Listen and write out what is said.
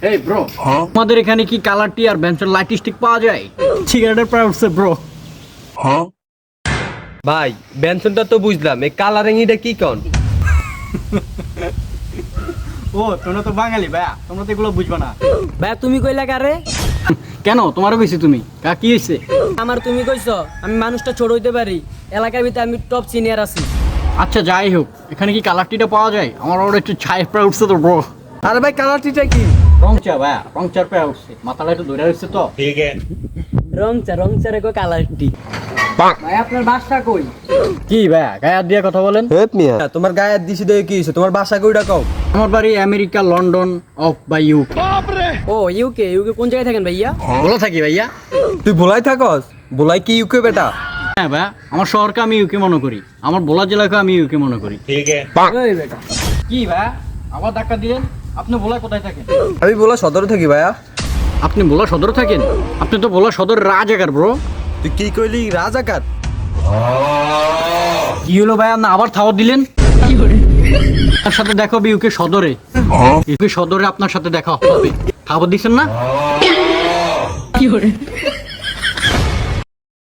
এই ব্রো, আমাদের এখানে কি কালার টি আর বেঞ্চের লাইট স্টিক পাওয়া যায়? সিগারেটের প্রায় উঠছে ব্রো। ভাই বেনসনটা তো বুঝলাম, এই কালারিং এটা কি কোন? ও তোমরা তো বাঙালি ভাইয়া, তোমরা তো এগুলো বুঝবা না। ভাইয়া তুমি কইলা কারে? কেন তোমারও কইছি তুমি? কি হয়েছে? আমার তুমি কইছো আমি মানুষটা ছোট হইতে পারি, এলাকার ভিতরে আমি টপ সিনিয়র আছি। আচ্ছা যাই হোক, এখানে কি কালার টিটা পাওয়া যায়? আমার ওর একটু ছায়ের প্রায় উঠছে তো ব্রো। আরে ভাই কালার টিটা কি? রং চা ভাইয়া, রং চার প্রায় উঠছে, মাথাটা একটু ধরে উঠছে তো। রং চারে কো কালারটি। ভাই আপনার বাসা কই? কি ভাইয়া গায়ে হাত দিয়ে কথা বলেন? হেপ মিয়া, তোমার গায়ে হাত দিছি দেখে কি হইছে? তোমার বাসা কইটা কও? আমার বাড়ি আমেরিকা, লন্ডন অফ বা ইউকে। ও ইউকে কোন জায়গায় থাকেন ভাইয়া? বলে থাকি ভাইয়া। তুই ভোলাই থাকস? ভোলাই কি ইউকে বেটা? হ্যাঁ ভাইয়া, আমার শহরকে আমি ইউকে মনে করি, আমার ভোলা জেলাকে আমি ইউকে মনে করি। ওই বেটা কি ভাইয়া আবার ধাক্কা দিলেন? আপনি ভোলা কোথায় থাকেন? আমি ভোলা সদরে থাকি ভাইয়া। আপনি ভোলা সদরে থাকেন? আপনি তো ভোলা সদর রাজাকার ব্রো। তুই কি কইলি রাজাকার? কি হলো ভাইয়া, না আবার থাওয়া দিলেন? আপনার সাথে দেখা হবে ইউকে সদরে। ইউকে সদরে আপনার সাথে দেখা হবে। খাবার দিচ্ছেন না?